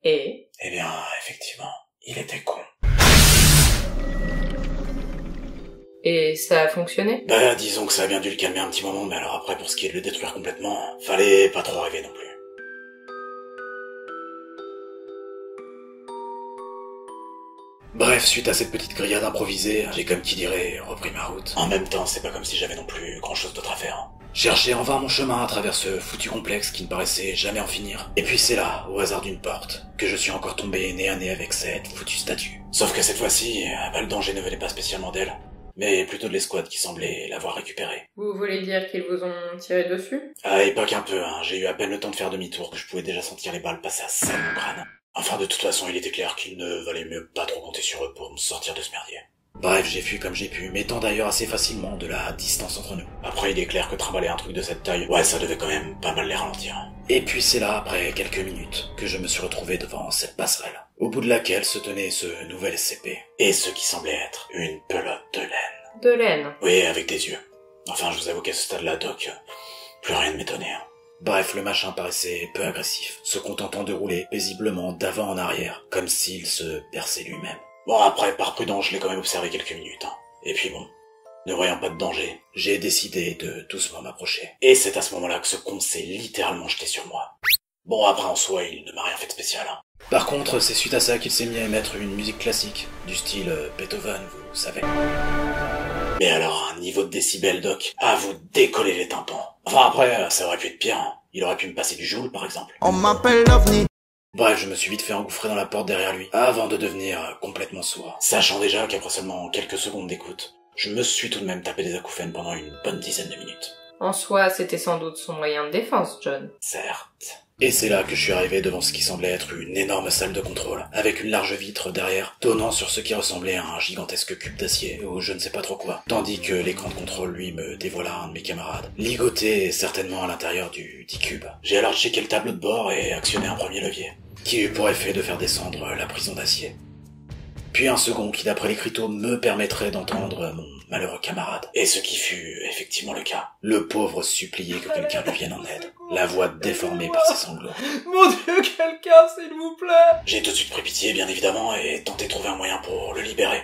Et Eh bien, effectivement, il était con. Et ça a fonctionné? Bah, disons que ça a bien dû le calmer un petit moment, mais alors après, pour ce qui est de le détruire complètement, fallait pas trop rêver non plus. Bref, suite à cette petite grillade improvisée, j'ai comme qui dirait repris ma route. En même temps, c'est pas comme si j'avais non plus grand chose d'autre à faire. Chercher en vain mon chemin à travers ce foutu complexe qui ne paraissait jamais en finir. Et puis c'est là, au hasard d'une porte, que je suis encore tombé nez à nez avec cette foutue statue. Sauf que cette fois-ci, le danger ne venait pas spécialement d'elle, mais plutôt de l'escouade qui semblait l'avoir récupérée. Vous voulez dire qu'ils vous ont tiré dessus? À l'époque un peu, j'ai eu à peine le temps de faire demi-tour que je pouvais déjà sentir les balles passer à ça mon crâne. Enfin, de toute façon, il était clair qu'il ne valait mieux pas trop compter sur eux pour me sortir de ce merdier. Bref, j'ai fui comme j'ai pu, mettant d'ailleurs assez facilement de la distance entre nous. Après, il est clair que trimballer un truc de cette taille, ouais, ça devait quand même pas mal les ralentir. Et puis c'est là, après quelques minutes, que je me suis retrouvé devant cette passerelle, au bout de laquelle se tenait ce nouvel SCP, et ce qui semblait être une pelote de laine. De laine. Oui, avec des yeux. Enfin, je vous avoue qu'à ce stade-là, Doc, plus rien ne m'étonnait. Bref, le machin paraissait peu agressif, se contentant de rouler paisiblement d'avant en arrière, comme s'il se perçait lui-même. Bon, après, par prudence, je l'ai quand même observé quelques minutes. Et puis bon, ne voyant pas de danger, j'ai décidé de doucement m'approcher. Et c'est à ce moment-là que ce con s'est littéralement jeté sur moi. Bon, après, en soi, il ne m'a rien fait de spécial. Par contre, c'est suite à ça qu'il s'est mis à émettre une musique classique, du style Beethoven, vous savez. Mais alors, un niveau de décibels, Doc, à vous décoller les tympans. Enfin après, ça aurait pu être pire. Il aurait pu me passer du Joule, par exemple. On m'appelle l'OVNI. Bref, je me suis vite fait engouffrer dans la porte derrière lui, avant de devenir complètement sourd. Sachant déjà qu'après seulement quelques secondes d'écoute, je me suis tout de même tapé des acouphènes pendant une bonne dizaine de minutes. En soi, c'était sans doute son moyen de défense, John. Certes. Et c'est là que je suis arrivé devant ce qui semblait être une énorme salle de contrôle, avec une large vitre derrière, donnant sur ce qui ressemblait à un gigantesque cube d'acier, ou je ne sais pas trop quoi. Tandis que l'écran de contrôle, lui, me dévoila un de mes camarades, ligoté certainement à l'intérieur du dit cube. J'ai alors checké le tableau de bord et actionné un premier levier, qui eut pour effet de faire descendre la prison d'acier. Puis un second qui, d'après l'écriteau, me permettrait d'entendre mon malheureux camarade. Et ce qui fut effectivement le cas. Le pauvre suppliait que quelqu'un lui vienne en aide, la voix déformée par ses sanglots. Mon Dieu, quelqu'un, s'il vous plaît! J'ai tout de suite pris pitié, bien évidemment, et tenté de trouver un moyen pour le libérer.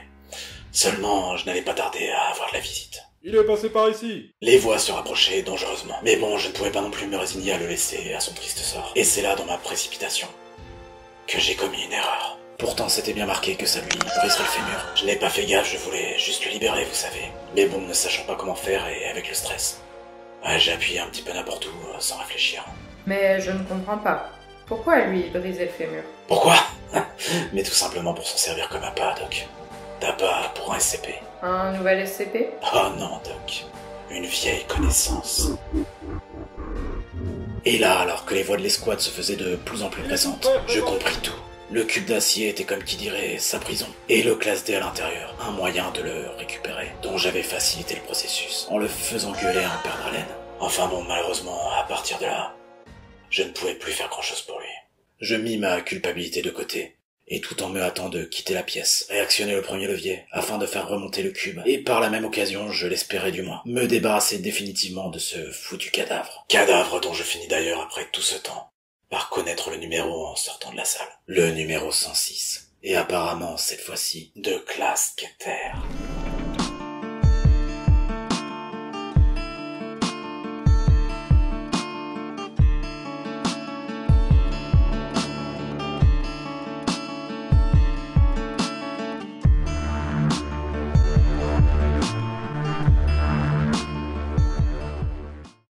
Seulement, je n'allais pas tarder à avoir de la visite. Il est passé par ici. Les voix se rapprochaient dangereusement. Mais bon, je ne pouvais pas non plus me résigner à le laisser à son triste sort. Et c'est là, dans ma précipitation, que j'ai commis une erreur. Pourtant, c'était bien marqué que ça lui briserait le fémur. Je n'ai pas fait gaffe, je voulais juste le libérer, vous savez. Mais bon, ne sachant pas comment faire et avec le stress. Ouais, j'ai appuyé un petit peu n'importe où, sans réfléchir. Mais je ne comprends pas. Pourquoi lui briser le fémur? Pourquoi? Mais tout simplement pour s'en servir comme appât, Doc. D'appât pour un SCP. Un nouvel SCP? Oh non, Doc. Une vieille connaissance. Et là, alors que les voix de l'escouade se faisaient de plus en plus pressantes, je compris tout. Le cube d'acier était comme qui dirait sa prison, et le classe D à l'intérieur, un moyen de le récupérer, dont j'avais facilité le processus, en le faisant gueuler à en perdre haleine. Enfin bon, malheureusement, à partir de là, je ne pouvais plus faire grand-chose pour lui. Je mis ma culpabilité de côté, et tout en me hâtant de quitter la pièce, réactionner le premier levier, afin de faire remonter le cube, et par la même occasion, je l'espérais du moins, me débarrasser définitivement de ce foutu cadavre. Cadavre dont je finis d'ailleurs, après tout ce temps, par connaître le numéro en sortant de la salle. Le numéro 106. Et apparemment, cette fois-ci, de classe Keter.